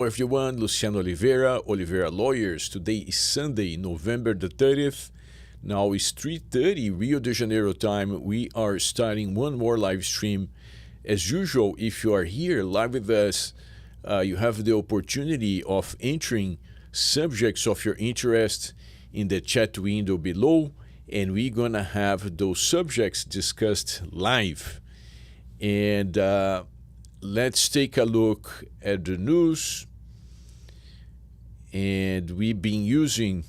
Hello everyone, Luciano Oliveira, Oliveira Lawyers. Today is Sunday, November the 30th. Now it's 3:30 Rio de Janeiro time. We are starting one more live stream. As usual, if you are here live with us, you have the opportunity of entering subjects of your interest in the chat window below, and we're gonna have those subjects discussed live. And let's take a look at the news. And we've been using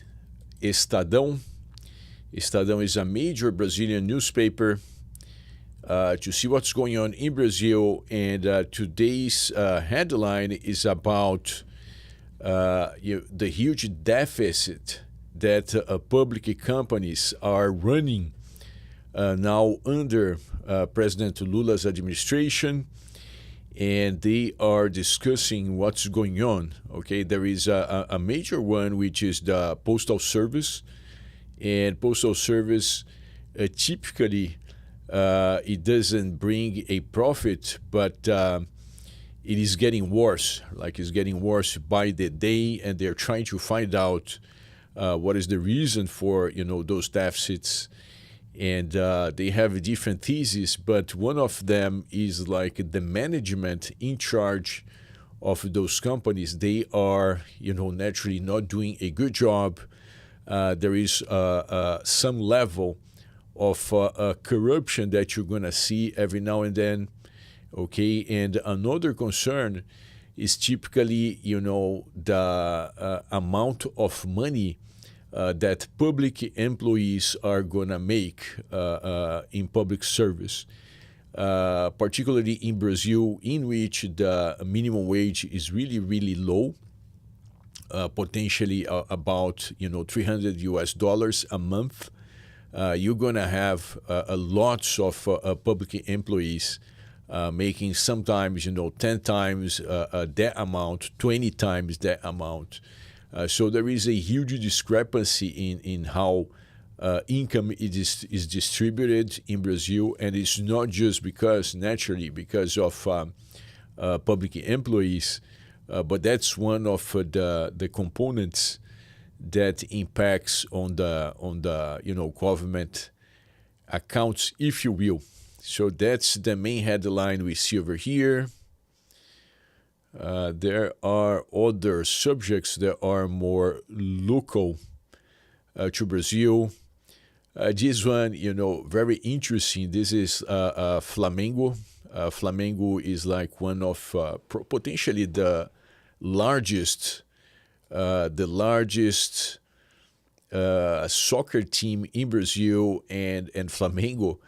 Estadão. Estadão is a major Brazilian newspaper to see what's going on in Brazil. And today's headline is about the huge deficit that public companies are running now under President Lula's administration. And they are discussing what's going on. Okay, there is a major one, which is the Postal Service. And Postal Service typically it doesn't bring a profit, but it is getting worse. Like it's getting worse by the day, and they're trying to find out what is the reason for those deficits. And they have different theses, but one of them is like the management in charge of those companies. They are, naturally not doing a good job. There is some level of corruption that you're going to see every now and then. Okay, and another concern is typically, the amount of money that public employees are going to make in public service, particularly in Brazil, in which the minimum wage is really, really low, potentially about, $300 a month. You're going to have lots of public employees making sometimes, 10 times that amount, 20 times that amount. So there is a huge discrepancy in how income is distributed in Brazil, and it's not just because of public employees, but that's one of the components that impacts on the government accounts, if you will. So that's the main headline we see over here. There are other subjects that are more local to Brazil. This one, very interesting. This is Flamengo. Flamengo is like one of potentially the largest soccer team in Brazil, and Flamengo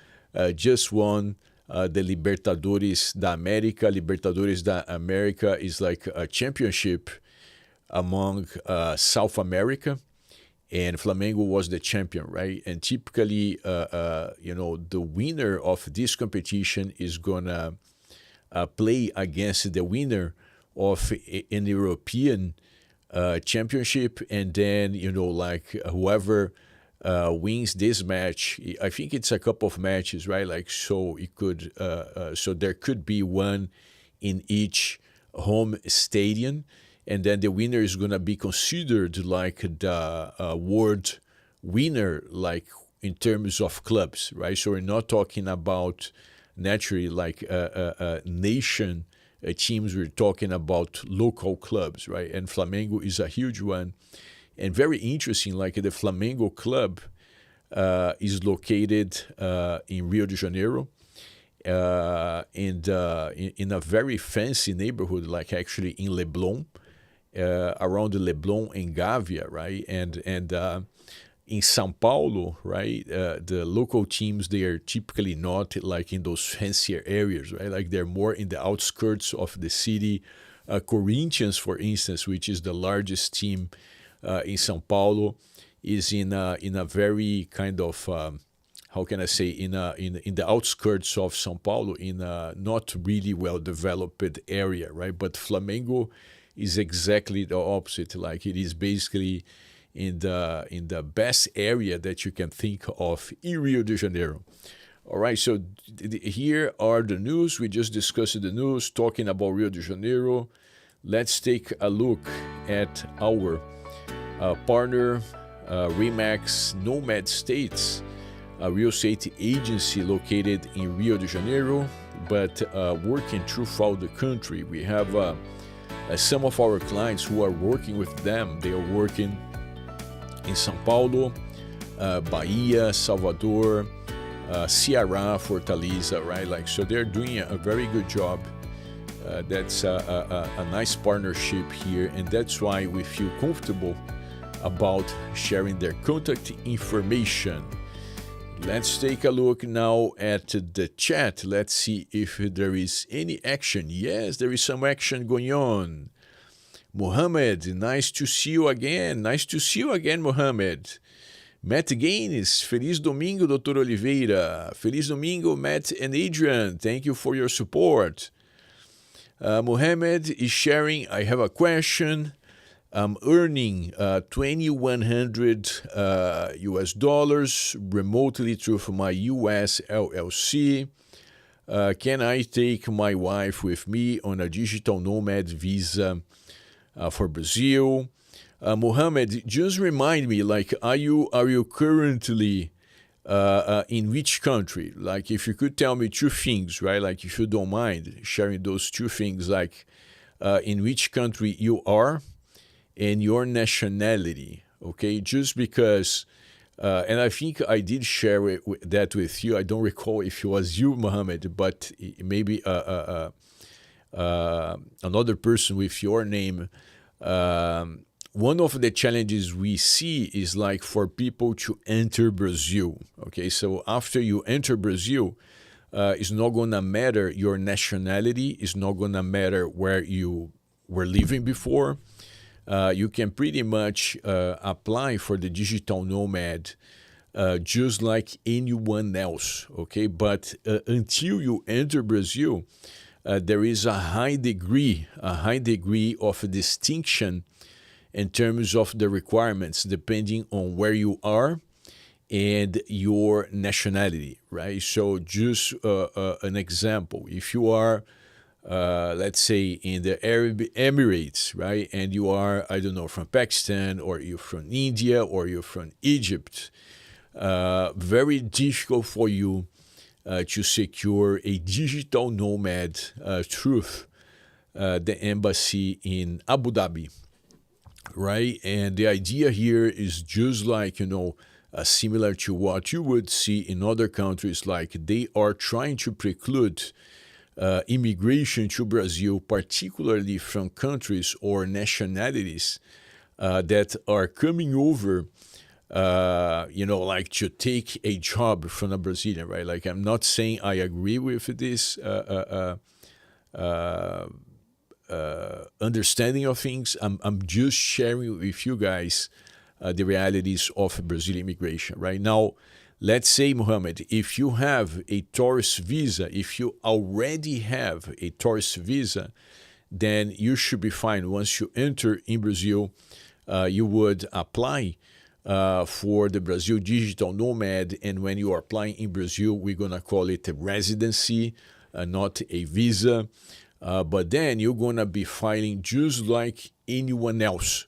just won the Libertadores da América. Libertadores da América is like a championship among South America, and Flamengo was the champion, right? And typically, the winner of this competition is gonna play against the winner of an European championship, and then whoever wins this match, I think it's a couple of matches, right? Like, so it could, so there could be one in each home stadium, and then the winner is going to be considered like the world winner, like in terms of clubs, right? So we're not talking about naturally like nation teams, we're talking about local clubs, right? And Flamengo is a huge one. And very interesting, like the Flamengo club is located in Rio de Janeiro, and in a very fancy neighborhood, like actually in Leblon, around Leblon and Gávea, right? And in São Paulo, right, the local teams, they are typically not like in those fancier areas, right? Like they're more in the outskirts of the city. Corinthians, for instance, which is the largest team in São Paulo, is in a very kind of how can I say, in the outskirts of São Paulo, in a not really well developed area, right? But Flamengo is exactly the opposite. Like it is basically in the best area that you can think of in Rio de Janeiro. All right, so here are the news. We just discussed the news talking about Rio de Janeiro. let's take a look at our partner, Remax Nomad States, a real estate agency located in Rio de Janeiro, but working throughout the country. We have some of our clients who are working with them. They are working in São Paulo, Bahia, Salvador, Ceará, Fortaleza, right? Like, so they're doing a very good job. That's a nice partnership here, and that's why we feel comfortable about sharing their contact information. Let's take a look now at the chat. Let's see if there is any action. Yes, there is some action going on. Mohammed, nice to see you again. Nice to see you again, Mohammed. Matt Gaines, feliz domingo, Dr. Oliveira. Feliz domingo, Matt and Adrian. Thank you for your support. Mohammed is sharing, I have a question. I'm earning $2,100 US dollars remotely through my US LLC. Can I take my wife with me on a digital nomad visa for Brazil? Mohammed, just remind me, like, are you currently in which country? Like, if you could tell me two things, right? Like, if you don't mind sharing those two things, like in which country you are and your nationality, okay? Just because, and I think I did share that with you. I don't recall if it was you, Mohammed, but maybe another person with your name. One of the challenges we see is like for people to enter Brazil, okay? So after you enter Brazil, it's not gonna matter your nationality, it's not gonna matter where you were living before. You can pretty much apply for the digital nomad just like anyone else, okay? But until you enter Brazil, there is a high degree of distinction in terms of the requirements depending on where you are and your nationality, right? So just an example, if you are let's say in the Arab Emirates, right? And you are, I don't know, from Pakistan, or you're from India, or you're from Egypt, very difficult for you to secure a digital nomad through the embassy in Abu Dhabi, right? And the idea here is just like, similar to what you would see in other countries, like they are trying to preclude immigration to Brazil, particularly from countries or nationalities that are coming over, like to take a job from a Brazilian, right? Like, I'm not saying I agree with this understanding of things. I'm just sharing with you guys the realities of Brazilian immigration right now. Let's say, Mohammed, if you have a tourist visa, if you already have a tourist visa, then you should be fine. Once you enter in Brazil, you would apply for the Brazil Digital Nomad. And when you are applying in Brazil, we're going to call it a residency, not a visa. But then you're going to be filing just like anyone else,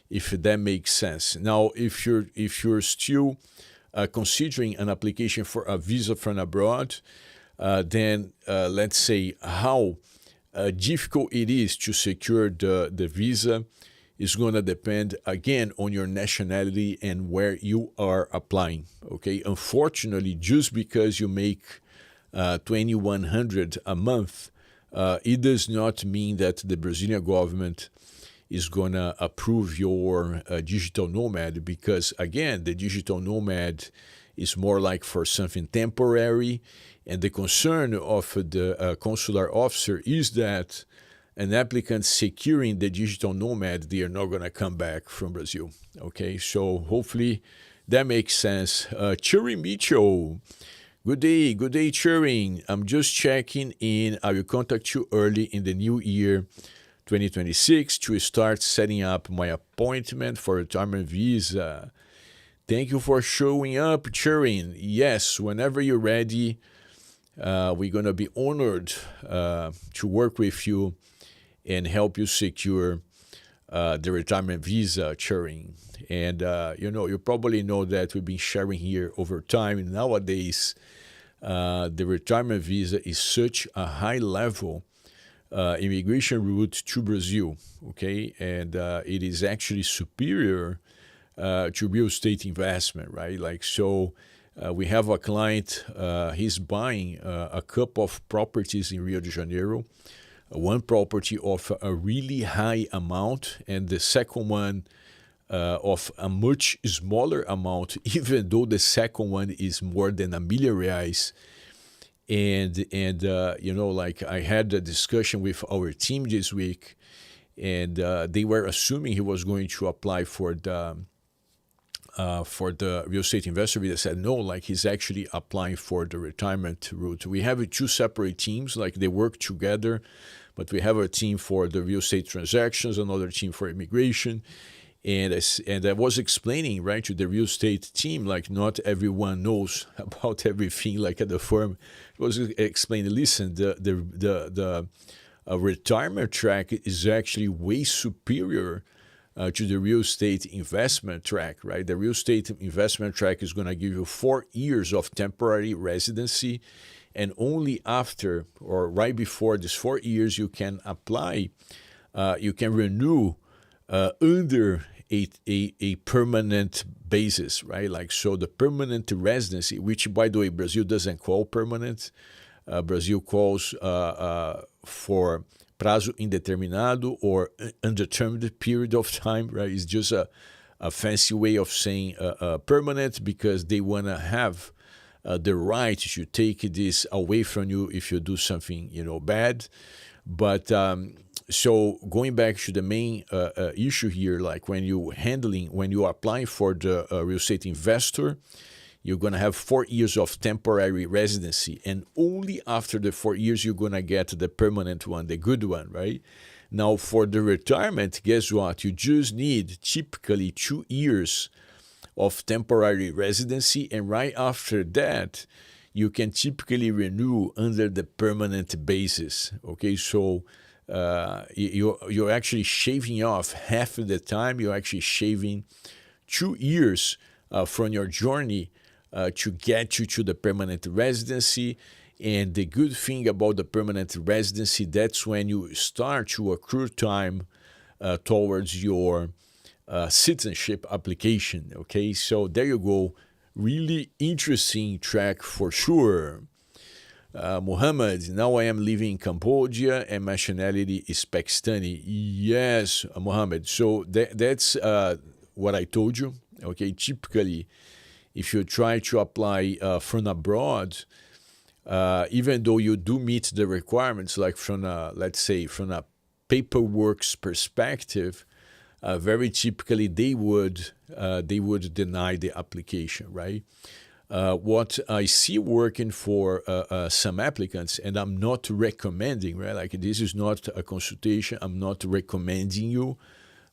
if that makes sense. Now, if you're still considering an application for a visa from abroad, then let's say how difficult it is to secure the visa is going to depend, again, on your nationality and where you are applying, okay? Unfortunately, just because you make $2,100 a month, it does not mean that the Brazilian government is going to approve your digital nomad, because, again, the digital nomad is more like for something temporary. And the concern of the consular officer is that an applicant securing the digital nomad, they are not going to come back from Brazil. Okay, so hopefully that makes sense. Turing Mitchell, good day, Turing. I'm just checking in. I will contact you early in the new year 2026 to start setting up my appointment for a retirement visa. Thank you for showing up, Turing. Yes, whenever you're ready, we're going to be honored to work with you and help you secure the retirement visa sharing. And you probably know that we've been sharing here over time. Nowadays, the retirement visa is such a high level immigration route to Brazil, okay? And it is actually superior to real estate investment, right? Like, so we have a client, he's buying a couple of properties in Rio de Janeiro, one property of a really high amount, and the second one of a much smaller amount, even though the second one is more than R1 million. And like I had a discussion with our team this week, and they were assuming he was going to apply for the real estate investor visa. Said no, like he's actually applying for the retirement route. We have two separate teams, like they work together, but we have a team for the real estate transactions, another team for immigration. And I was explaining, right, to the real estate team, like not everyone knows about everything, like at the firm. I was explaining, listen, the retirement track is actually way superior to the real estate investment track, right? The real estate investment track is going to give you 4 years of temporary residency, and only after or right before these 4 years you can apply, you can renew under a permanent basis, right? Like, so the permanent residency, which by the way, Brazil doesn't call permanent. Brazil calls for prazo indeterminado or undetermined period of time, right? It's just a fancy way of saying permanent, because they want to have the right to take this away from you if you do something, bad. But so going back to the main issue here, like when you apply for the real estate investor, you're going to have 4 years of temporary residency, and only after the 4 years you're going to get the permanent one, the good one, right? Now for the retirement, guess what? You just need typically 2 years of temporary residency, and right after that you can typically renew under the permanent basis. Okay, so you're actually shaving off half of the time. You're actually shaving 2 years from your journey to get you to the permanent residency. And the good thing about the permanent residency, that's when you start to accrue time towards your citizenship application. Okay, so there you go. Really interesting track for sure. Muhammad, now I am living in Cambodia and my nationality is Pakistani. Yes, Muhammad. So that's what I told you. Okay, typically, if you try to apply from abroad, even though you do meet the requirements, like from let's say from a paperwork perspective, very typically they would deny the application, right? What I see working for some applicants, and I'm not recommending, right? Like this is not a consultation. I'm not recommending you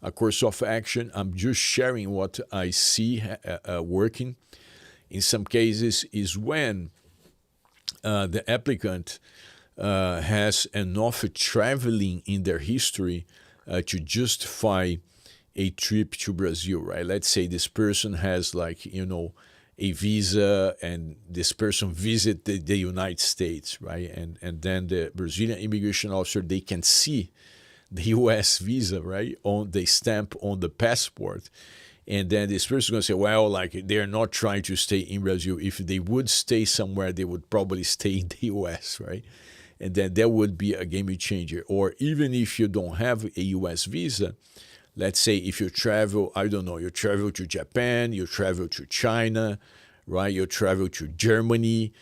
a course of action. I'm just sharing what I see working. In some cases, is when the applicant has enough traveling in their history to justify a trip to Brazil, right? Let's say this person has a visa and this person visited the United States, right? And then the Brazilian immigration officer, they can see the U.S. visa, right, on the stamp on the passport. And then this person is going to say, well, like they're not trying to stay in Brazil. If they would stay somewhere, they would probably stay in the U.S., right? And then that would be a game changer. Or even if you don't have a U.S. visa, let's say if you travel, I don't know, you travel to Japan, you travel to China, right? You travel to Germany,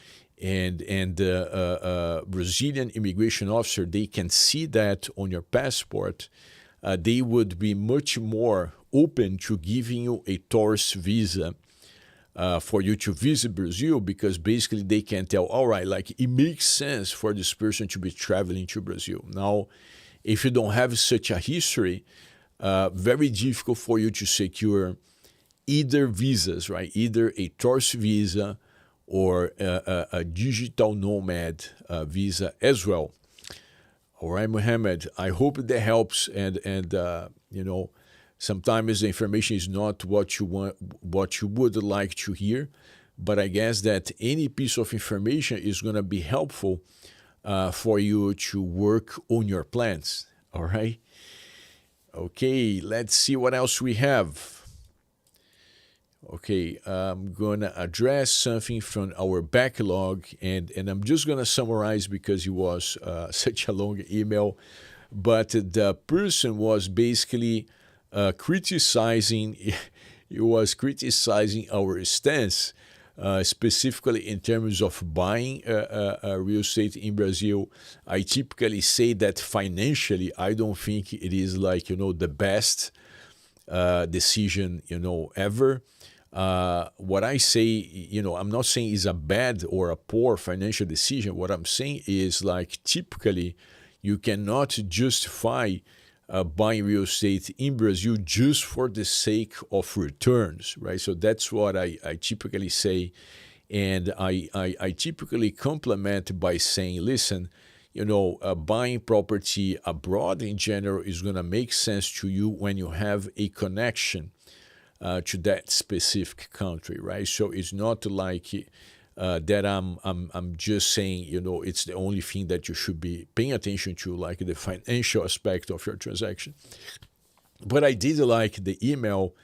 and the Brazilian immigration officer, they can see that on your passport. They would be much more open to giving you a tourist visa for you to visit Brazil, because basically they can tell, all right, like it makes sense for this person to be traveling to Brazil. Now, if you don't have such a history, very difficult for you to secure either visas, right? Either a tourist visa or a digital nomad visa as well. All right, Mohammed. I hope that helps. And sometimes the information is not what you want, what you would like to hear, but I guess that any piece of information is going to be helpful for you to work on your plans. All right. Okay. Let's see what else we have. Okay, I'm going to address something from our backlog, and I'm just going to summarize because it was such a long email. But the person was basically criticizing, he was criticizing our stance, specifically in terms of buying real estate in Brazil. I typically say that financially, I don't think it is like, the best decision, ever. What I say, I'm not saying it's a bad or a poor financial decision. What I'm saying is like typically you cannot justify buying real estate in Brazil just for the sake of returns, right? So that's what I typically say. And I typically complement by saying, listen, buying property abroad in general is going to make sense to you when you have a connection to that specific country, right? So it's not like that I'm just saying, it's the only thing that you should be paying attention to, like the financial aspect of your transaction. But I did like the email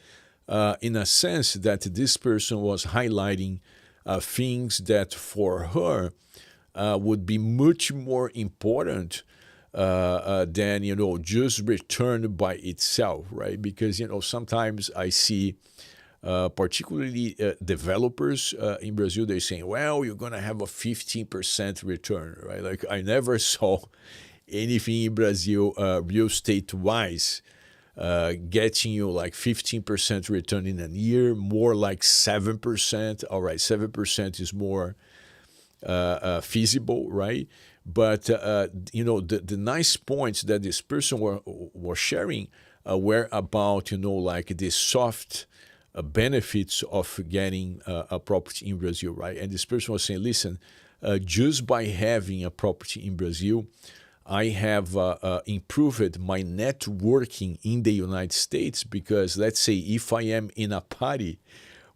in a sense that this person was highlighting things that for her would be much more important than just return by itself, right? Because sometimes I see particularly developers in Brazil, they're saying, well, you're going to have a 15% return, right? Like I never saw anything in Brazil real estate wise getting you like 15% return in a year, more like 7%. All right, 7% is more feasible, right? But the nice points that this person was sharing were about like the soft benefits of getting a property in Brazil, right? And this person was saying, listen, just by having a property in Brazil, I have improved my networking in the United States because let's say if I am in a party,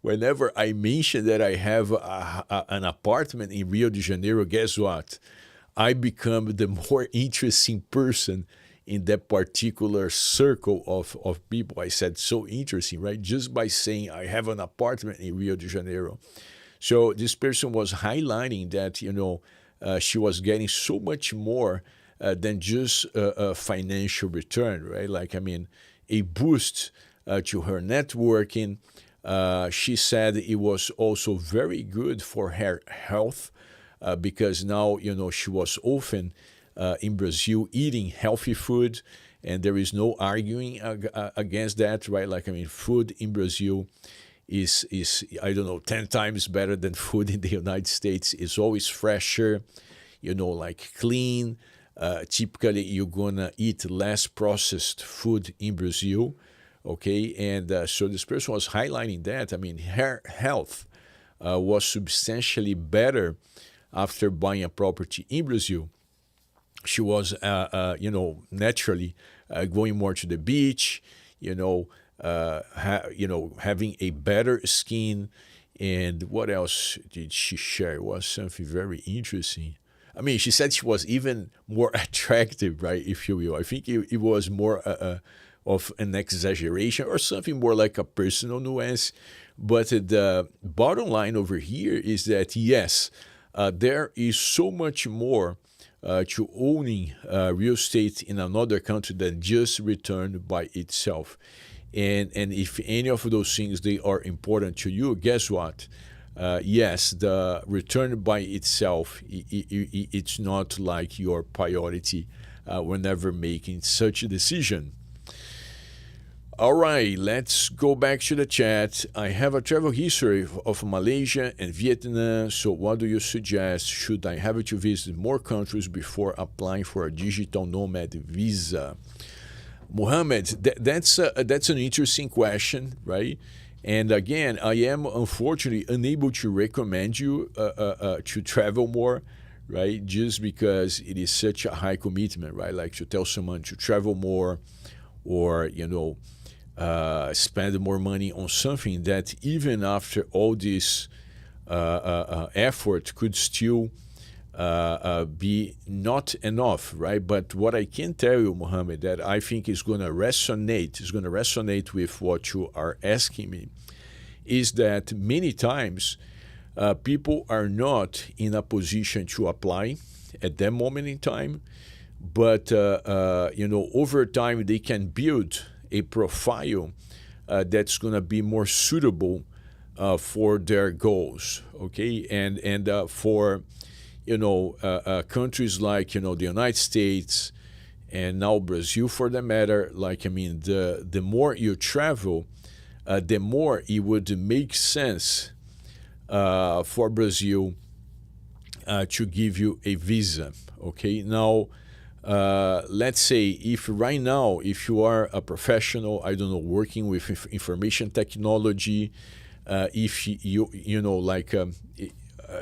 whenever I mention that I have an apartment in Rio de Janeiro, guess what? I become the more interesting person in that particular circle of people. I said, so interesting, right? Just by saying I have an apartment in Rio de Janeiro. So this person was highlighting that, she was getting so much more than just a financial return, right? Like, a boost to her networking. She said it was also very good for her health because now, she was often in Brazil eating healthy food, and there is no arguing against that, right? Like, food in Brazil is I don't know, 10 times better than food in the United States. It's always fresher, like clean. Typically, you're gonna eat less processed food in Brazil, okay? And so this person was highlighting that. Her health was substantially better after buying a property in Brazil. She was, naturally going more to the beach, having a better skin. And what else did she share? It was something very interesting. She said she was even more attractive, right, if you will. I think it was more of an exaggeration or something more like a personal nuance. But the bottom line over here is that, yes, there is so much more to owning real estate in another country than just return by itself. And if any of those things, they are important to you, guess what? Yes, the return by itself, it's not like your priority whenever making such a decision. All right, let's go back to the chat. I have a travel history of Malaysia and Vietnam, so what do you suggest? Should I have to visit more countries before applying for a digital nomad visa? Mohammed, that's an interesting question, right? And again, I am unfortunately unable to recommend you to travel more, right? Just because it is such a high commitment, right? Like to tell someone to travel more, or spend more money on something that even after all this effort could still be not enough, right? But what I can tell you, Mohammed, that I think is going to resonate with what you are asking me, is that many times people are not in a position to apply at that moment in time, but over time they can build a profile that's going to be more suitable for their goals. Okay, and for countries like the United States and now Brazil, for that matter. Like, I mean, the more you travel, the more it would make sense for Brazil to give you a visa. Okay, now let's say if right now, if you are a professional, I don't know, working with information technology, if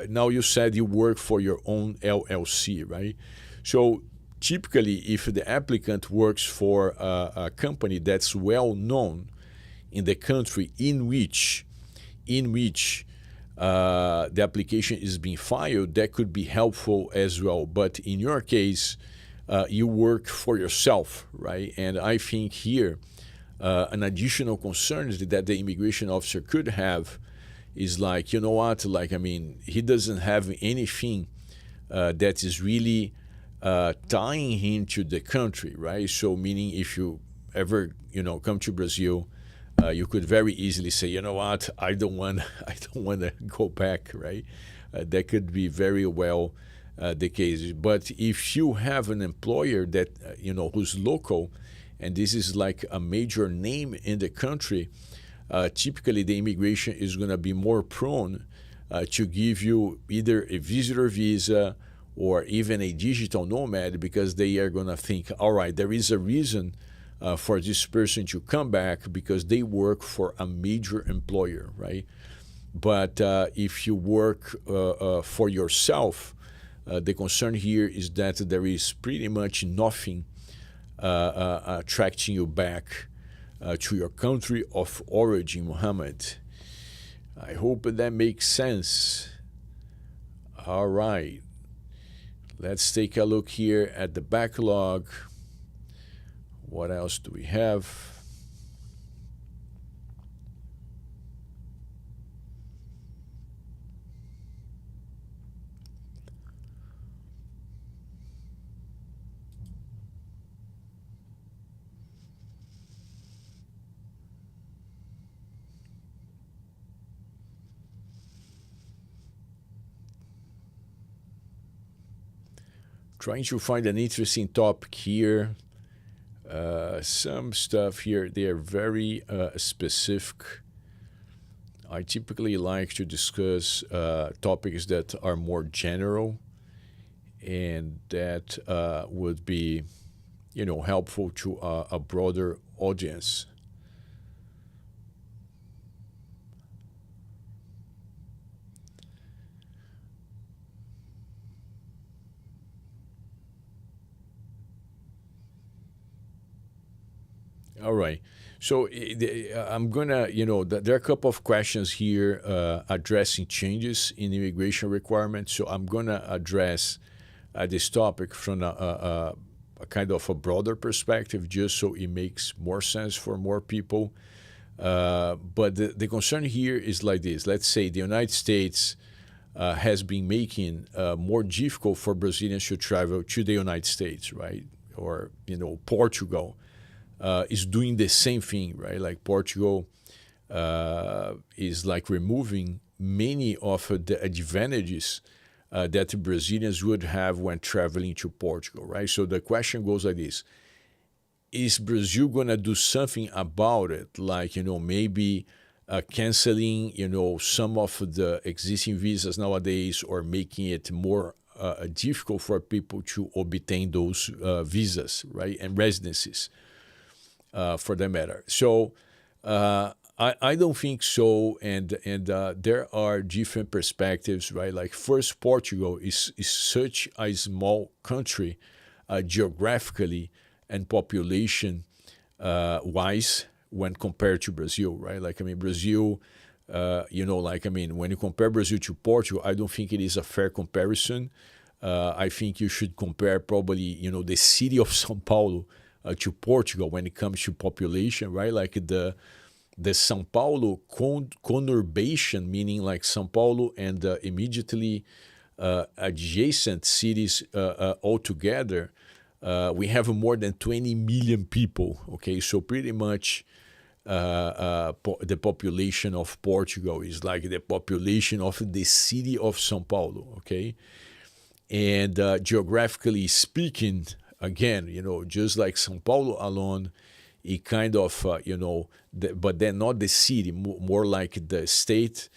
now you said you work for your own LLC, right? So typically, if the applicant works for a company that's well known in the country in which the application is being filed, that could be helpful as well. But in your case, you work for yourself, right? And I think here an additional concern that the immigration officer could have is like, you know what, like, I mean, he doesn't have anything that is really tying him to the country, right? So meaning if you ever, come to Brazil, you could very easily say, you know what, I don't want to go back, right? That could be very well the case. But if you have an employer that who's local, and this is like a major name in the country, typically the immigration is going to be more prone to give you either a visitor visa or even a digital nomad, because they are going to think, all right, there is a reason for this person to come back because they work for a major employer, right? But if you work for yourself, the concern here is that there is pretty much nothing attracting you back to your country of origin, Muhammad. I hope that makes sense. All right. Let's take a look here at the backlog. What else do we have? Trying to find an interesting topic here. Some stuff here, they are very specific. I typically like to discuss topics that are more general and that would be, helpful to a broader audience. All right. So I'm gonna, there are a couple of questions here addressing changes in immigration requirements. So I'm gonna address this topic from a kind of a broader perspective, just so it makes more sense for more people. But the concern here is like this. Let's say the United States has been making more difficult for Brazilians to travel to the United States, right? Or, Portugal is doing the same thing, right? Like Portugal is like removing many of the advantages that Brazilians would have when traveling to Portugal, right? So the question goes like this: is Brazil going to do something about it? Like, maybe canceling, some of the existing visas nowadays, or making it more difficult for people to obtain those visas, right? And residencies, for that matter. So I don't think so, and there are different perspectives, right? Like first, Portugal is such a small country, geographically and population wise when compared to Brazil, right? Like I mean, Brazil, like I mean, when you compare Brazil to Portugal, I don't think it is a fair comparison. I think you should compare probably the city of São Paulo to Portugal when it comes to population, right? Like the São Paulo conurbation, meaning like São Paulo and immediately adjacent cities all together, we have more than 20 million people. Okay, so pretty much the population of Portugal is like the population of the city of São Paulo. Okay, and geographically speaking, again, just like São Paulo alone, it kind of, but then not the city, more like the state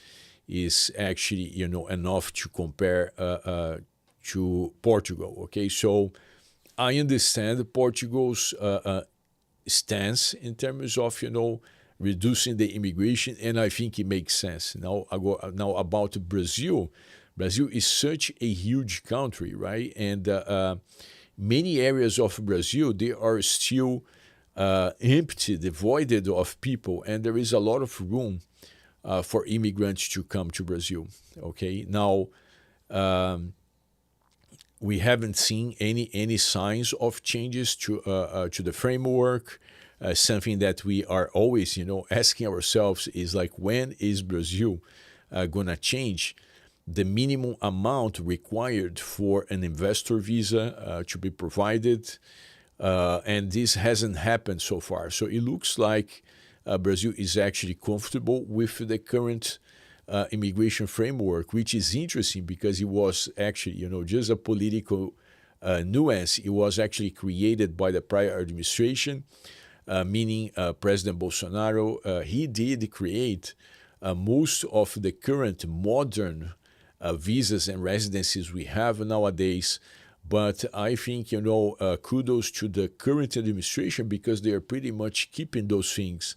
is actually, enough to compare to Portugal. Okay, so I understand Portugal's stance in terms of, reducing the immigration, and I think it makes sense. Now about Brazil. Brazil is such a huge country, right? And many areas of Brazil, they are still empty, devoid of people, and there is a lot of room for immigrants to come to Brazil. Okay, now we haven't seen any signs of changes to the framework. Something that we are always, asking ourselves is like, when is Brazil gonna change the minimum amount required for an investor visa to be provided? And this hasn't happened so far. So it looks like Brazil is actually comfortable with the current immigration framework, which is interesting because it was actually, just a political nuance. It was actually created by the prior administration, meaning President Bolsonaro. He did create most of the current modern visas and residencies we have nowadays. But I think, kudos to the current administration because they are pretty much keeping those things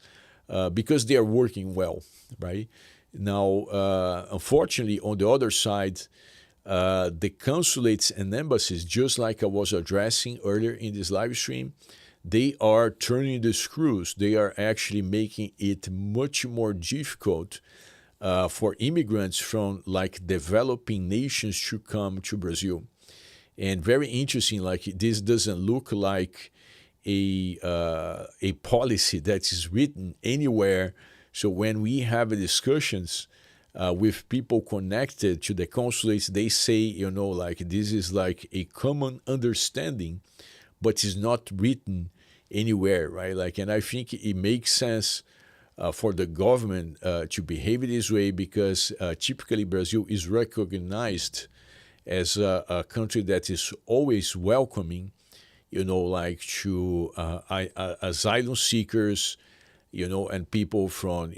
because they are working well, right? Now, unfortunately, on the other side, the consulates and embassies, just like I was addressing earlier in this live stream, they are turning the screws. They are actually making it much more difficult for immigrants from like developing nations to come to Brazil. And very interesting, like this doesn't look like a policy that is written anywhere. So when we have discussions with people connected to the consulates, they say, like this is like a common understanding, but it's not written anywhere, right? Like, and I think it makes sense for the government to behave this way because typically Brazil is recognized as a country that is always welcoming, like to asylum seekers, and people from,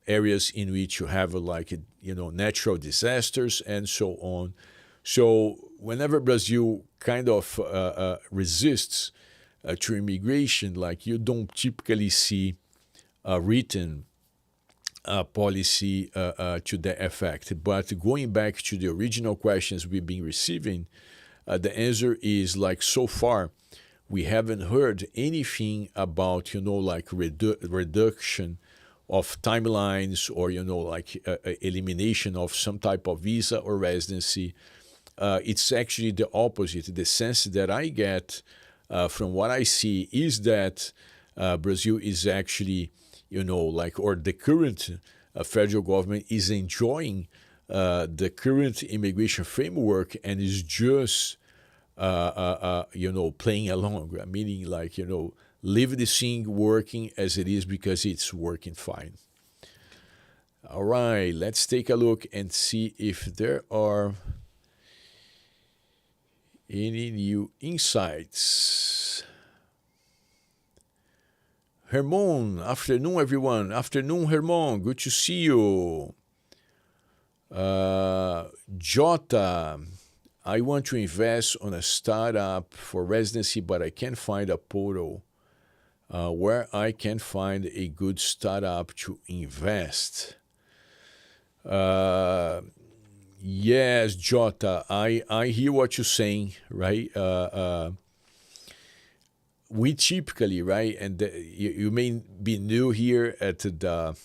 areas in which you have like, natural disasters and so on. So whenever Brazil kind of resists to immigration, like you don't typically see a written policy to that effect. But going back to the original questions we've been receiving, the answer is like so far, we haven't heard anything about, like reduction of timelines or, like elimination of some type of visa or residency. It's actually the opposite. The sense that I get from what I see is that Brazil is actually, or the current federal government is enjoying the current immigration framework and is just, playing along, meaning like, leave this thing working as it is because it's working fine. All right, let's take a look and see if there are any new insights. Hermon, afternoon, everyone. Afternoon, Hermon. Good to see you. Jota, I want to invest on a startup for residency, but I can't find a portal. where I can find a good startup to invest. Uh, yes, Jota, I hear what you're saying, right? We typically, right, and you may be new here at the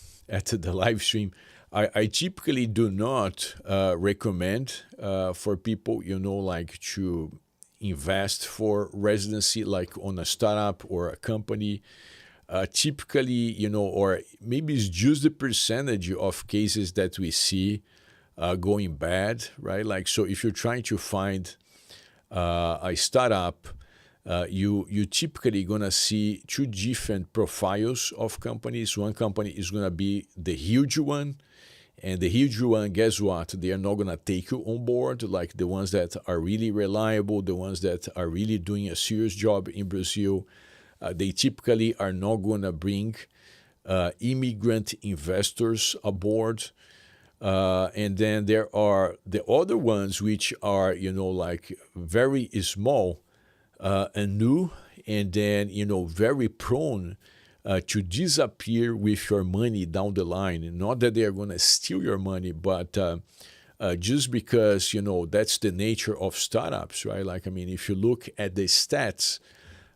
live stream. I typically do not recommend for people, like to invest for residency, like on a startup or a company. Typically, or maybe it's just the percentage of cases that we see going bad, right? Like, so if you're trying to find a startup, you typically gonna see two different profiles of companies. One company is gonna be the huge one, and the huge one, guess what? They are not gonna take you on board, like the ones that are really reliable, the ones that are really doing a serious job in Brazil. They typically are not gonna bring immigrant investors aboard. And then there are the other ones which are, like very small and new, and then, very prone to disappear with your money down the line. Not that they are going to steal your money, but just because, that's the nature of startups, right? Like, I mean, if you look at the stats,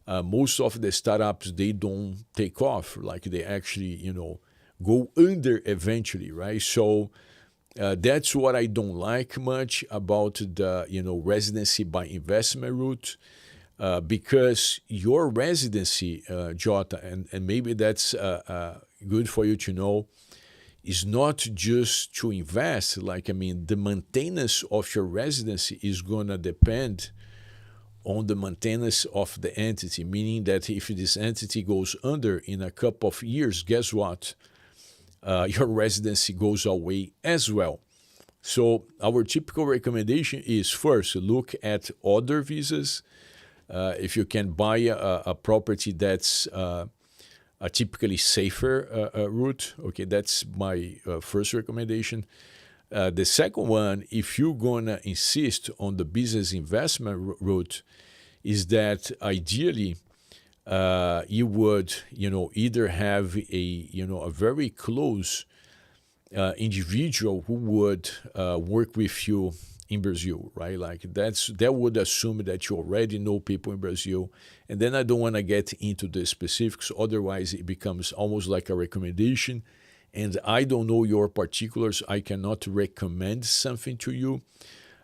most of the startups, they don't take off. Like, they actually, go under eventually, right? So that's what I don't like much about the, residency by investment route. Because your residency, Jota, and maybe that's good for you to know, is not just to invest. Like, I mean, the maintenance of your residency is going to depend on the maintenance of the entity, meaning that if this entity goes under in a couple of years, guess what? Your residency goes away as well. So our typical recommendation is first look at other visas. If you can buy a property that's a typically safer route, okay, that's my first recommendation. The second one, if you're going to insist on the business investment route, is that ideally you would, either have a very close individual who would work with you in Brazil, right? Like that would assume that you already know people in Brazil. And then I don't want to get into the specifics, otherwise it becomes almost like a recommendation. And I don't know your particulars. I cannot recommend something to you.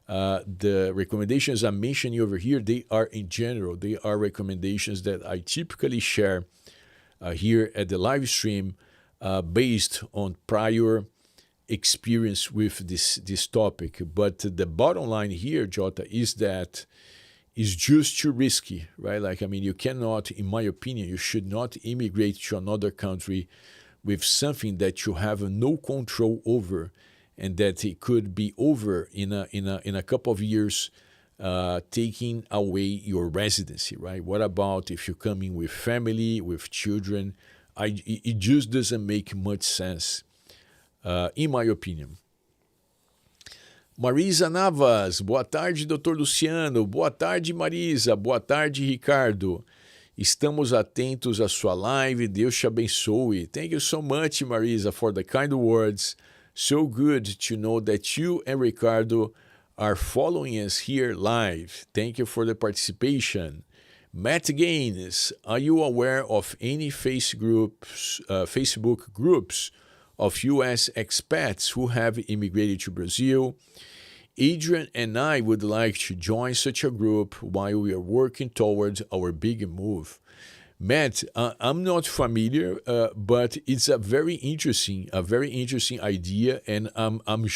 The recommendations I'm mentioning over here, they are in general. They are recommendations that I typically share here at the live stream based on prior experience with this topic. But the bottom line here, Jota, is that it's just too risky, right? Like, I mean, you cannot, in my opinion, you should not immigrate to another country with something that you have no control over, and that it could be over in a couple of years, taking away your residency, right? What about if you're coming with family, with children? It just doesn't make much sense, in my opinion. Marisa Navas, boa tarde, Dr. Luciano. Boa tarde, Marisa. Boa tarde, Ricardo. Estamos atentos à sua live. Deus te abençoe. Thank you so much, Marisa, for the kind words. So good to know that you and Ricardo are following us here live. Thank you for the participation. Matt Gaines, are you aware of any Facebook groups of U.S. expats who have immigrated to Brazil? Adrian and I would like to join such a group while we are working towards our big move. Matt, I'm not familiar, but it's a very interesting idea, and I'm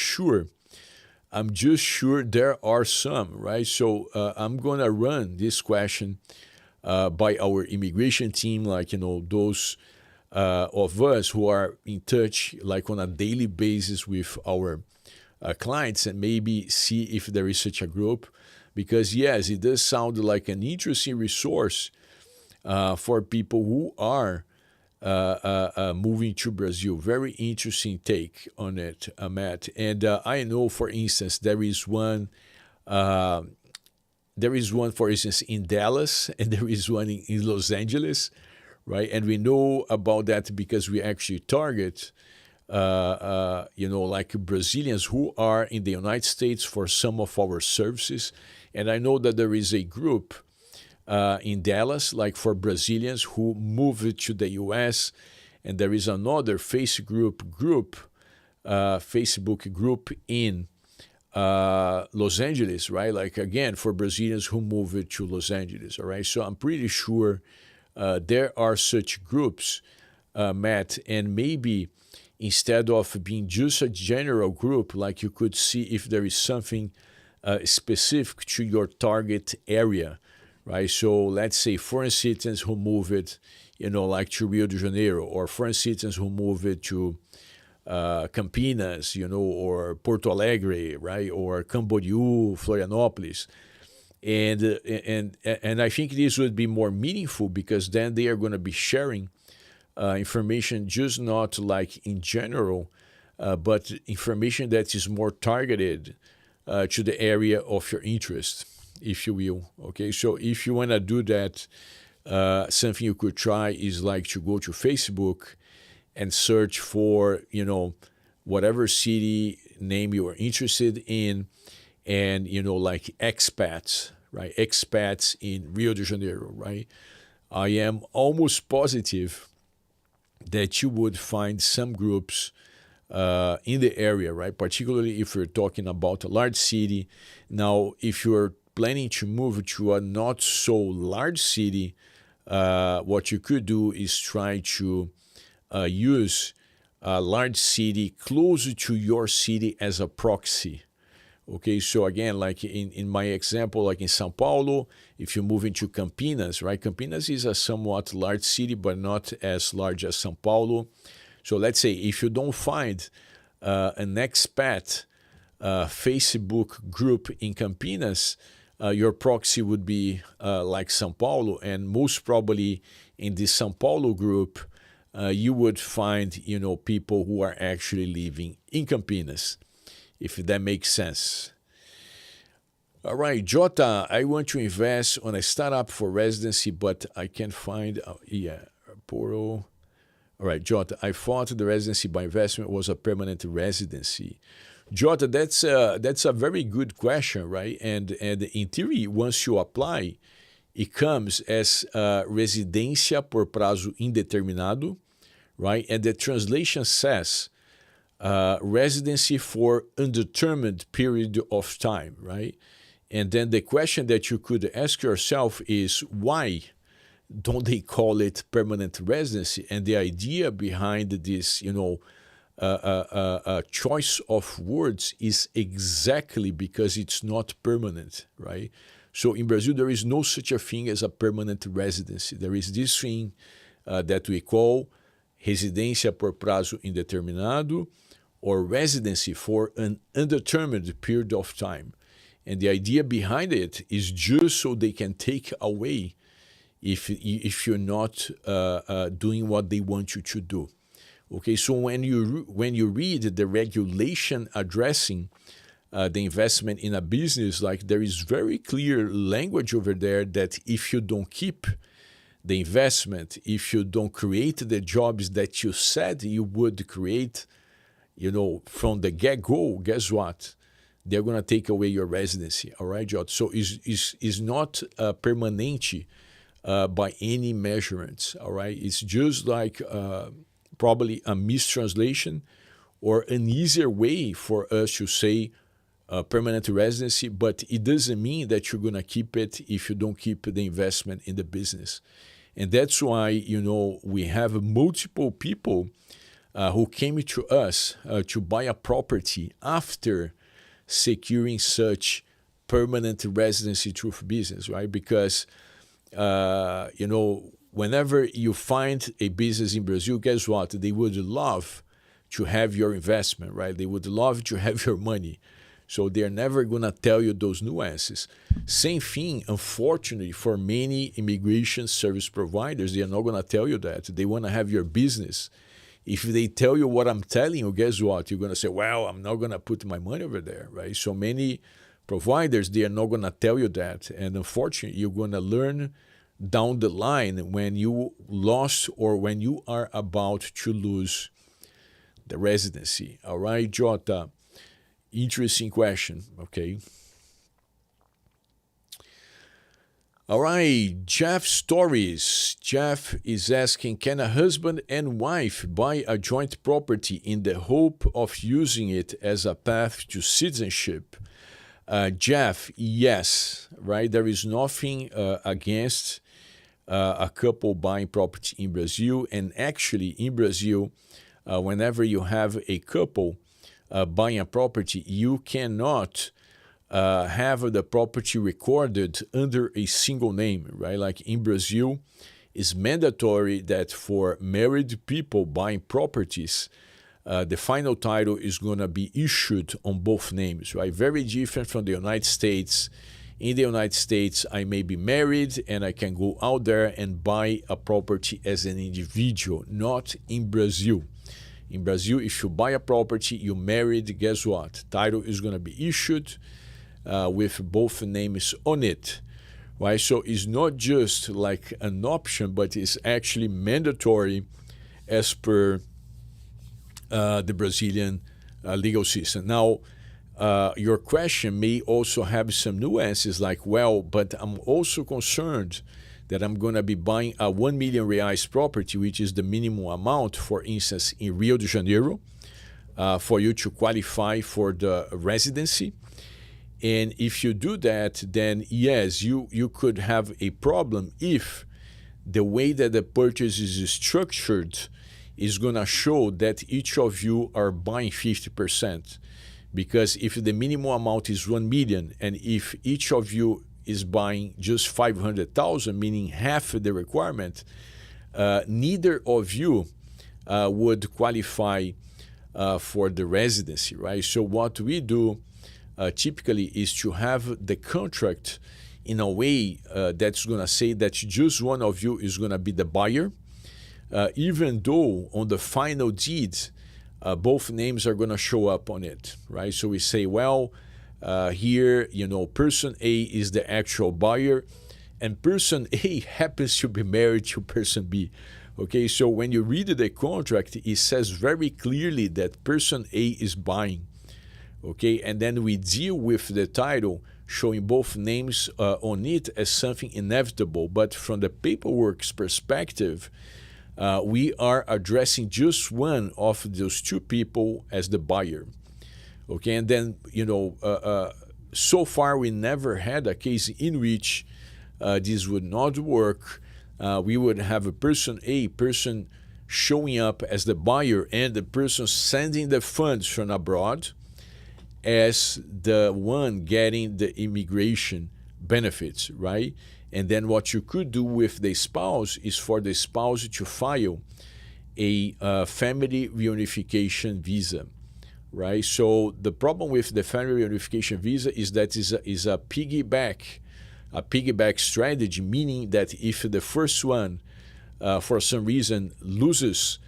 just sure there are some, right? So I'm gonna run this question by our immigration team, like those of us who are in touch, like on a daily basis with our clients, and maybe see if there is such a group, because yes, it does sound like an interesting resource for people who are moving to Brazil. Very interesting take on it, Matt. And I know, for instance, there is one, for instance, in Dallas, and there is one in Los Angeles, right? And we know about that because we actually target, like Brazilians who are in the United States for some of our services. And I know that there is a group in Dallas, like for Brazilians who moved to the U.S., and there is another Facebook group in Los Angeles, right? Like again, for Brazilians who move to Los Angeles, all right? So I'm pretty sure there are such groups, Matt, and maybe instead of being just a general group, like you could see if there is something specific to your target area, right? So let's say foreign citizens who move it, like to Rio de Janeiro, or foreign citizens who move it to Campinas, or Porto Alegre, right, or Camboriú, Florianópolis, and I think this would be more meaningful because then they are going to be sharing information, just not like in general, but information that is more targeted to the area of your interest, if you will. Okay, so if you want to do that, something you could try is like to go to Facebook and search for, whatever city name you are interested in, and, like expats, right? Expats in Rio de Janeiro, right? I am almost positive that you would find some groups in the area, right? Particularly if you're talking about a large city. Now, if you're planning to move to a not so large city, what you could do is try to use a large city closer to your city as a proxy. Okay, so again, like in my example, like in Sao Paulo, if you move into Campinas, right? Campinas is a somewhat large city, but not as large as Sao Paulo. So let's say if you don't find an expat Facebook group in Campinas, your proxy would be like Sao Paulo, and most probably in the Sao Paulo group, you would find, people who are actually living in Campinas, if that makes sense. All right, Jota, I want to invest on a startup for residency, but I can't find, Poro. All right, Jota, I thought the residency by investment was a permanent residency. Jota, that's a very good question, right? And in theory, once you apply, it comes as residência por prazo indeterminado, right? And the translation says residency for undetermined period of time, right? And then the question that you could ask yourself is, why don't they call it permanent residency? And the idea behind this, choice of words is exactly because it's not permanent, right? So in Brazil, there is no such a thing as a permanent residency. There is this thing that we call residência por prazo indeterminado, or residency for an undetermined period of time. And the idea behind it is just so they can take away if you're not doing what they want you to do. Okay, so when you read the regulation addressing the investment in a business, like there is very clear language over there that if you don't keep the investment, if you don't create the jobs that you said you would create, from the get-go, guess what? They're going to take away your residency, all right, Jot? So it's not permanente by any measurements, all right? It's just like probably a mistranslation or an easier way for us to say permanent residency, but it doesn't mean that you're going to keep it if you don't keep the investment in the business. And that's why, we have multiple people who came to us to buy a property after securing such permanent residency through business, right? Because, whenever you find a business in Brazil, guess what? They would love to have your investment, right? They would love to have your money. So they're never going to tell you those nuances. Same thing, unfortunately, for many immigration service providers, they are not going to tell you that. They want to have your business. If they tell you what I'm telling you, guess what? You're going to say, well, I'm not going to put my money over there, right? So many providers, they are not going to tell you that. And unfortunately, you're going to learn down the line when you lost or when you are about to lose the residency. All right, Jota. Interesting question. Okay. All right, Jeff Stories. Jeff is asking, can a husband and wife buy a joint property in the hope of using it as a path to citizenship? Jeff, yes, right? There is nothing against a couple buying property in Brazil. And actually, in Brazil, whenever you have a couple buying a property, you cannot have the property recorded under a single name, right? Like in Brazil, it's mandatory that for married people buying properties, the final title is going to be issued on both names, right? Very different from the United States. In the United States, I may be married and I can go out there and buy a property as an individual, not in Brazil. In Brazil, if you buy a property, you're married, guess what? Title is going to be issued with both names on it, right? So it's not just like an option, but it's actually mandatory as per the Brazilian legal system. Now, your question may also have some nuances like, well, but I'm also concerned that I'm going to be buying a 1 million reais property, which is the minimum amount, for instance, in Rio de Janeiro, for you to qualify for the residency. And if you do that, then yes, you could have a problem if the way that the purchase is structured is going to show that each of you are buying 50%. Because if the minimum amount is 1 million and if each of you is buying just 500,000, meaning half the requirement, neither of you would qualify for the residency, right? So what we do typically is to have the contract in a way that's going to say that just one of you is going to be the buyer, even though on the final deed, both names are going to show up on it, right? So we say, well, here, person A is the actual buyer, and person A happens to be married to person B. Okay, so when you read the contract, it says very clearly that person A is buying. Okay, and then we deal with the title showing both names on it as something inevitable. But from the paperwork's perspective, we are addressing just one of those two people as the buyer. Okay, and then, so far we never had a case in which this would not work. We would have a person showing up as the buyer and the person sending the funds from abroad as the one getting the immigration benefits, right? And then what you could do with the spouse is for the spouse to file a family reunification visa, right? So the problem with the family reunification visa is that is a piggyback strategy, meaning that if the first one, for some reason, loses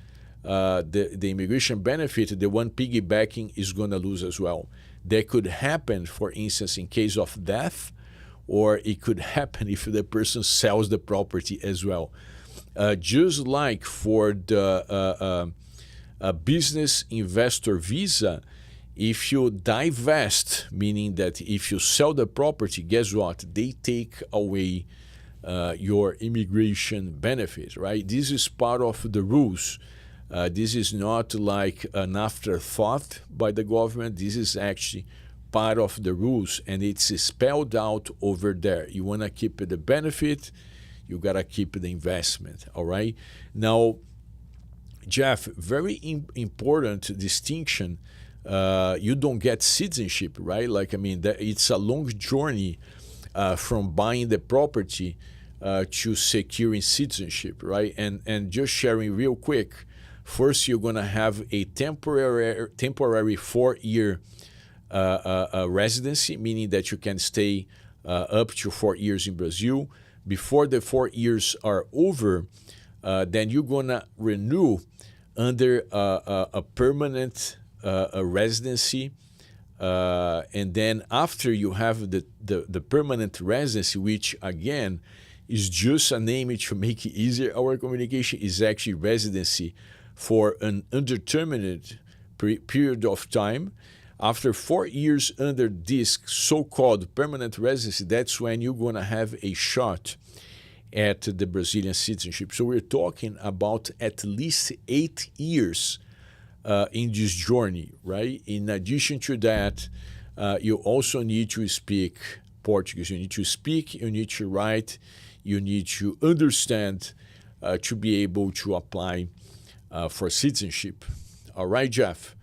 the immigration benefit, the one piggybacking is going to lose as well. That could happen, for instance, in case of death, or it could happen if the person sells the property as well. Just like for the business investor visa, if you divest, meaning that if you sell the property, guess what? They take away your immigration benefit, right? This is part of the rules. This is not like an afterthought by the government. This is actually part of the rules, and it's spelled out over there. You want to keep the benefit, you got to keep the investment, all right? Now, Jeff, very important distinction. You don't get citizenship, right? It's a long journey from buying the property to securing citizenship, right? And just sharing real quick, first you're going to have a temporary 4-year residency, meaning that you can stay up to 4 years in Brazil. Before the 4 years are over, then you're going to renew under a permanent residency. And then after you have the permanent residency, which again is just a name to make it easier. Our communication is actually residency for an undetermined period of time. After 4 years under this so-called permanent residency, that's when you're going to have a shot at the Brazilian citizenship. So we're talking about at least 8 years in this journey, right? In addition to that, you also need to speak Portuguese. You need to speak, you need to write, you need to understand to be able to apply for citizenship. All right, Jeff?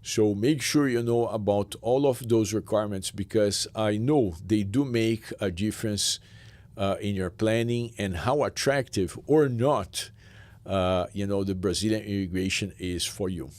So make sure you know about all of those requirements, because I know they do make a difference in your planning and how attractive or not, the Brazilian immigration is for you.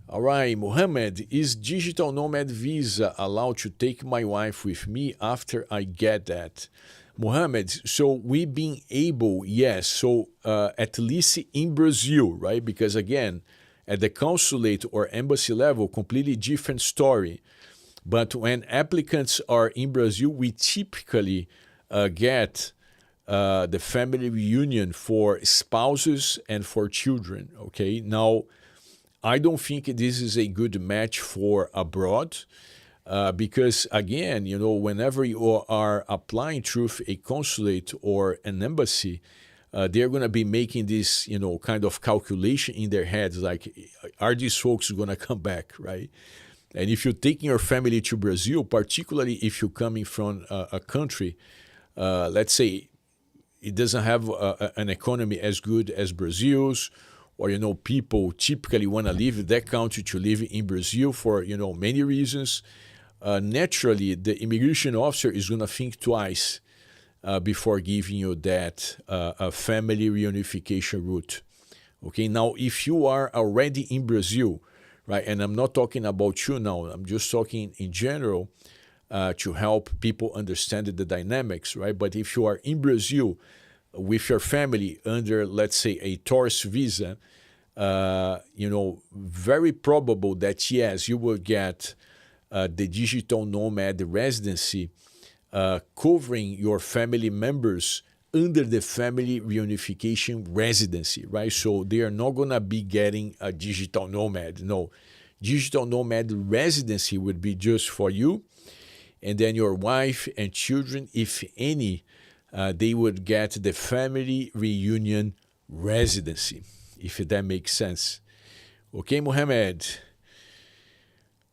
All right, Mohammed, is digital nomad visa allowed to take my wife with me after I get that? Mohammed, so we've been able, yes, so at least in Brazil, right? Because again, at the consulate or embassy level, completely different story. But when applicants are in Brazil, we typically get the family reunion for spouses and for children, okay? Now, I don't think this is a good match for abroad because, again, whenever you are applying through a consulate or an embassy, they're going to be making this, kind of calculation in their heads, like, are these folks going to come back, right? And if you're taking your family to Brazil, particularly if you're coming from a country, let's say it doesn't have an economy as good as Brazil's, or, people typically want to leave that country to live in Brazil for, many reasons, naturally, the immigration officer is going to think twice before giving you that family reunification route. Okay, now if you are already in Brazil, right, and I'm not talking about you now, I'm just talking in general to help people understand the dynamics, right? But if you are in Brazil with your family under, let's say, a tourist visa, very probable that, yes, you will get the digital nomad residency covering your family members under the family reunification residency, right? So they are not going to be getting a digital nomad. No, digital nomad residency would be just for you, and then your wife and children, if any, they would get the family reunion residency, if that makes sense. Okay, Mohammed.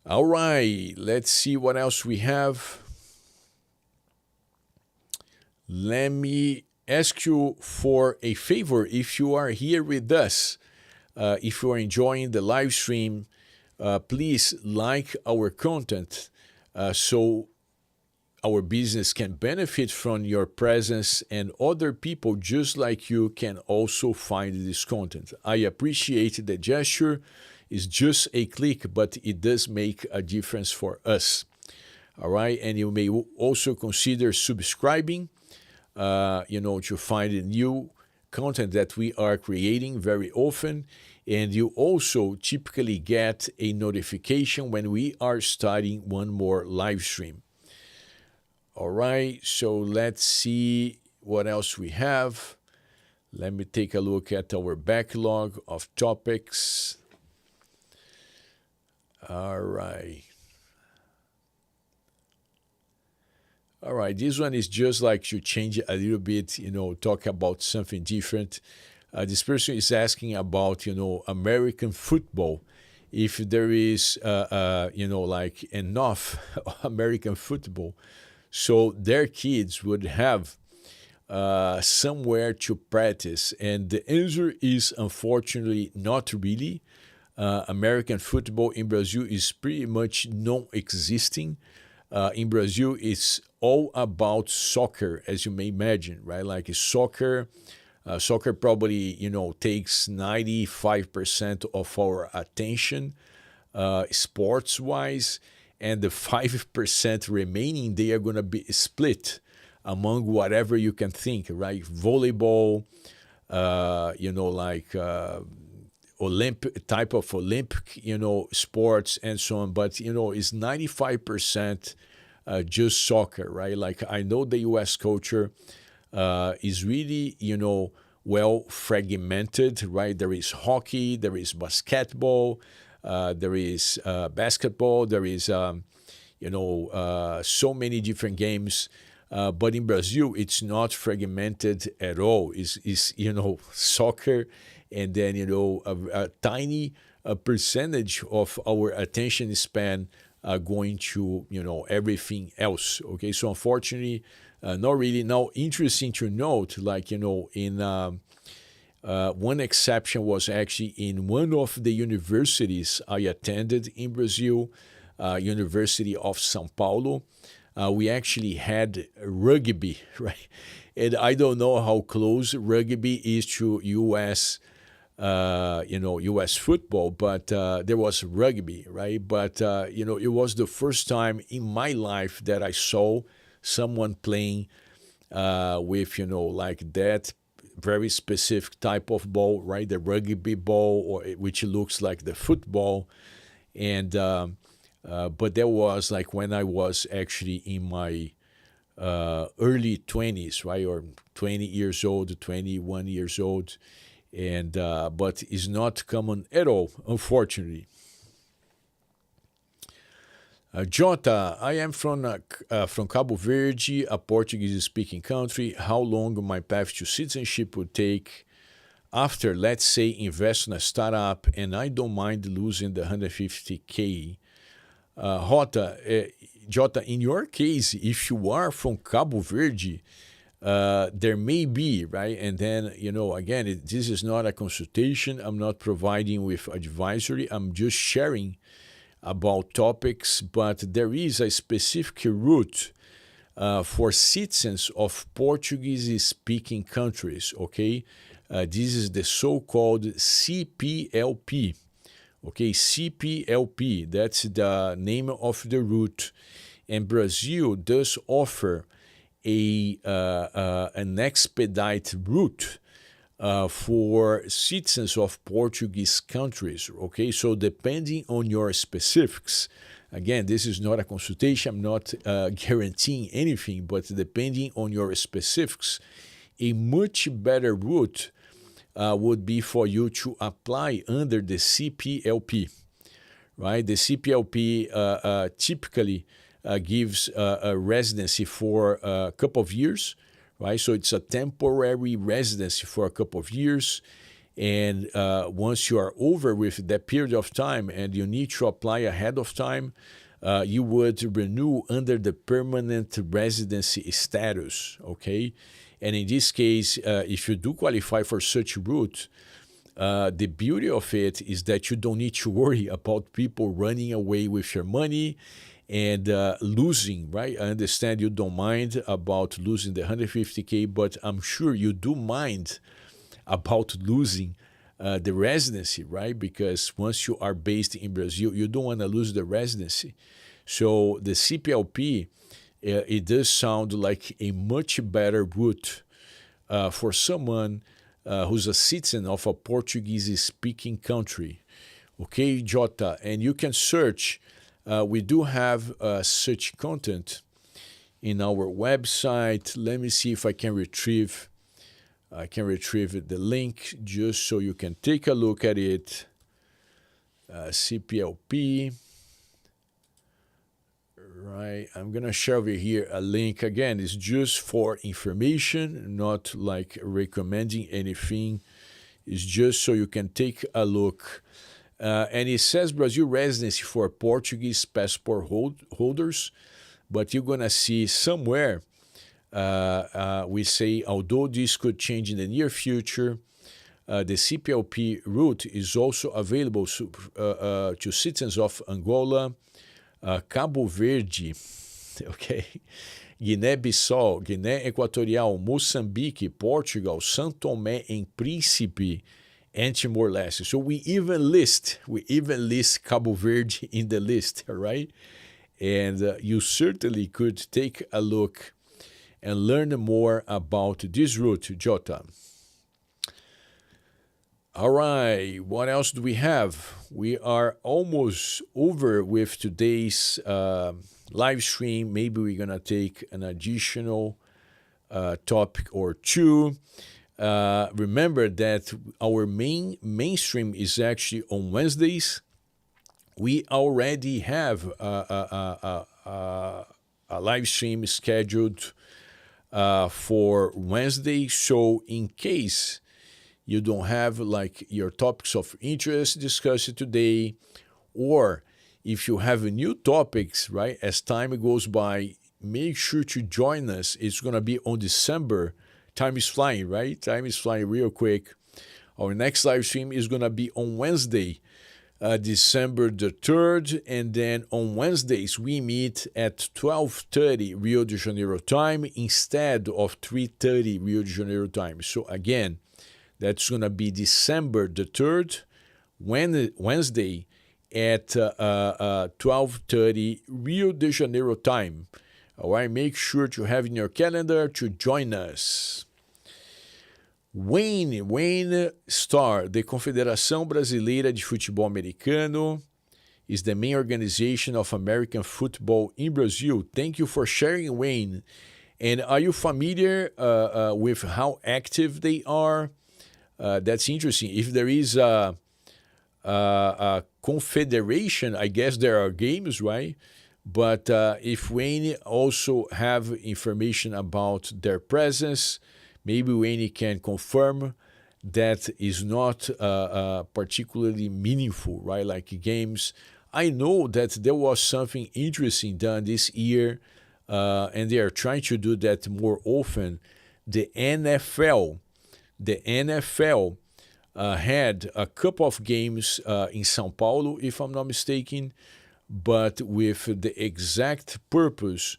All right, let's see what else we have. Let me ask you for a favor. If you are here with us, if you are enjoying the live stream, please like our content so our business can benefit from your presence, and other people just like you can also find this content. I appreciate the gesture. It's just a click, but it does make a difference for us. All right, and you may also consider subscribing, to find new content that we are creating very often. And you also typically get a notification when we are starting one more live stream. All right, so let's see what else we have. Let me take a look at our backlog of topics. All right. All right, this one is just like to change a little bit, talk about something different. This person is asking about, American football. If there is, like enough American football, so their kids would have somewhere to practice. And the answer is, unfortunately, not really. American football in Brazil is pretty much non-existing. In Brazil, it's all about soccer, as you may imagine, right? Like soccer probably, takes 95% of our attention, sports-wise, and the 5% remaining, they are going to be split among whatever you can think, right? Volleyball, type of Olympic, sports and so on. But, it's 95% just soccer, right? Like I know the U.S. culture, is really, well fragmented, right? There is hockey, there is basketball, there is basketball, there is, so many different games. But in Brazil, it's not fragmented at all. It's soccer, and then, a tiny percentage of our attention span going to, everything else. Okay, so unfortunately, not really. Now, interesting to note, like, in one exception was actually in one of the universities I attended in Brazil, University of São Paulo. We actually had rugby, right? And I don't know how close rugby is to U.S. U.S. football, but there was rugby, right? But it was the first time in my life that I saw someone playing with, like that very specific type of ball, right? The rugby ball, or which looks like the football, and but that was like when I was actually in my early 20s, right, or 20 years old, 21 years old, and but is not common at all, unfortunately. Jota, I am from Cabo Verde, a Portuguese-speaking country. How long my path to citizenship would take after, let's say, invest in a startup, and I don't mind losing the 150K. Jota, in your case, if you are from Cabo Verde, there may be, right? And then, again, this is not a consultation. I'm not providing with advisory. I'm just sharing about topics, but there is a specific route for citizens of Portuguese-speaking countries, okay? This is the so-called CPLP. Okay, CPLP, that's the name of the route. And Brazil does offer an expedite route for citizens of Portuguese countries. Okay, so depending on your specifics, again, this is not a consultation, I'm not guaranteeing anything, but depending on your specifics, a much better route would be for you to apply under the CPLP, right? The CPLP typically gives a residency for a couple of years, right? So it's a temporary residency for a couple of years. And once you are over with that period of time and you need to apply ahead of time, you would renew under the permanent residency status, okay? And in this case, if you do qualify for such route, the beauty of it is that you don't need to worry about people running away with your money and losing, right? I understand you don't mind about losing the 150K, but I'm sure you do mind about losing the residency, right? Because once you are based in Brazil, you don't want to lose the residency. So the CPLP, it does sound like a much better route for someone who's a citizen of a Portuguese-speaking country. Okay, Jota, and you can search. We do have such content in our website. Let me see if I can retrieve. I can retrieve the link just so you can take a look at it. CPLP. Right, I'm gonna share over here a link. Again, it's just for information, not like recommending anything. It's just so you can take a look. And it says Brazil residency for Portuguese passport holders, but you're gonna see somewhere we say, although this could change in the near future, the CPLP route is also available to citizens of Angola, Cabo Verde, okay, Guiné-Bissau, Guiné Equatorial, Moçambique, Portugal, São Tomé and Príncipe, and Timor-Leste. So we even list Cabo Verde in the list, right? And you certainly could take a look and learn more about this route, Jota. All right, what else do we have? We are almost over with today's live stream. Maybe we're going to take an additional topic or two. Remember that our mainstream is actually on Wednesdays. We already have a live stream scheduled for Wednesday. So in case you don't have like your topics of interest discussed today, or if you have new topics, right, as time goes by, make sure to join us. It's going to be on December. Time is flying, right? Time is flying real quick. Our next live stream is going to be on Wednesday, December the 3rd. And then on Wednesdays, we meet at 12:30 Rio de Janeiro time instead of 3:30 Rio de Janeiro time. So again, that's going to be December the 3rd, Wednesday at 12:30 Rio de Janeiro time. All right, make sure to have in your calendar to join us. Wayne Star, the Confederação Brasileira de Futebol Americano, is the main organization of American football in Brazil. Thank you for sharing, Wayne. And are you familiar with how active they are? That's interesting. If there is a confederation, I guess there are games, right? But if Wayne also have information about their presence, maybe Wayne can confirm that is not particularly meaningful, right? Like games. I know that there was something interesting done this year, and they are trying to do that more often. The NFL had a couple of games in São Paulo, if I'm not mistaken, but with the exact purpose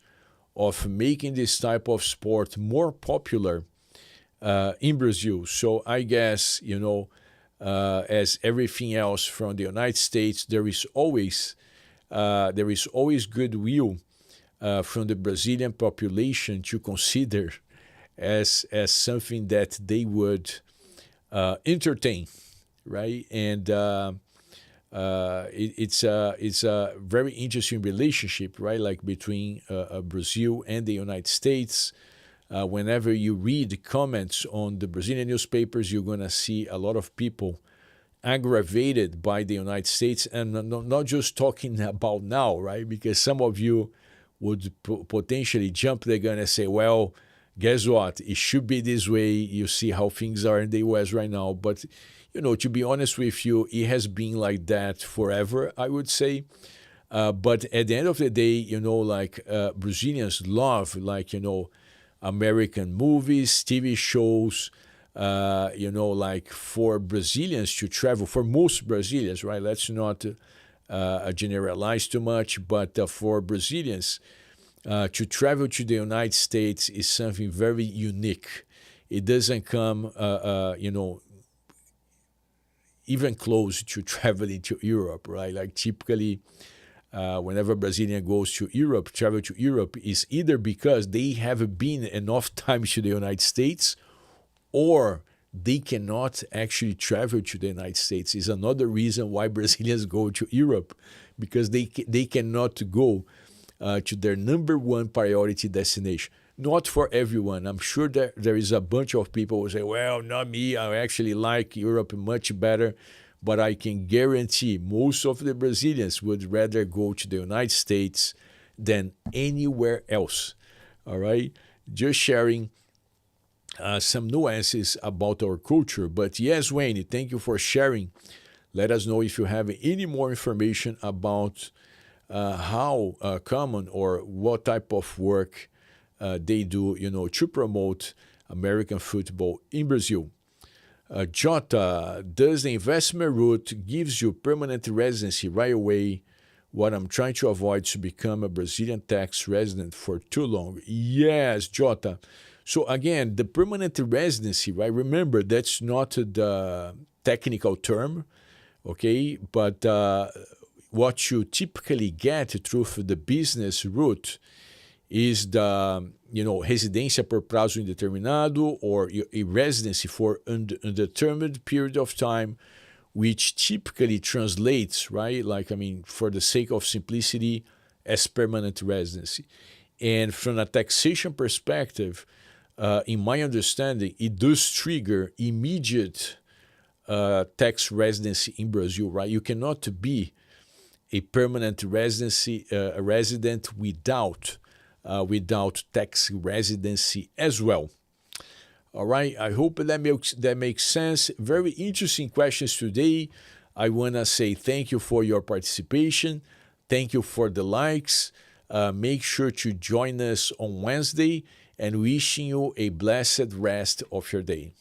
of making this type of sport more popular in Brazil. So I guess, as everything else from the United States, there is always goodwill from the Brazilian population to consider as something that they would entertain, right? And it's a very interesting relationship, right? Like between Brazil and the United States. Whenever you read comments on the Brazilian newspapers, you're going to see a lot of people aggravated by the United States, and not just talking about now, right? Because some of you would potentially jump the gun and say, well, guess what? It should be this way. You see how things are in the U.S. right now. But, to be honest with you, it has been like that forever, I would say. But at the end of the day, Brazilians love, American movies, TV shows, for Brazilians to travel, for most Brazilians, right? Let's not generalize too much, but for Brazilians, to travel to the United States is something very unique. It doesn't come, even close to traveling to Europe, right? Like typically, whenever a Brazilian goes to Europe, travel to Europe is either because they have been enough times to the United States, or they cannot actually travel to the United States. Is another reason why Brazilians go to Europe, because they cannot go to their number one priority destination. Not for everyone. I'm sure that there is a bunch of people who say, well, not me. I actually like Europe much better. But I can guarantee most of the Brazilians would rather go to the United States than anywhere else. All right? Just sharing some nuances about our culture. But yes, Wayne, thank you for sharing. Let us know if you have any more information about how common or what type of work they do, to promote American football in Brazil. Jota, does the investment route gives you permanent residency right away? What I'm trying to avoid to become a Brazilian tax resident for too long. Yes, Jota. So again, the permanent residency, right? Remember, that's not the technical term, okay? But what you typically get through the business route is the residência por prazo indeterminado, or a residency for an undetermined period of time, which typically translates, right? For the sake of simplicity, as permanent residency. And from a taxation perspective, in my understanding, it does trigger immediate tax residency in Brazil, right? You cannot be a permanent resident without tax residency as well. All right, I hope that makes sense. Very interesting questions today. I want to say thank you for your participation. Thank you for the likes. Make sure to join us on Wednesday, and wishing you a blessed rest of your day.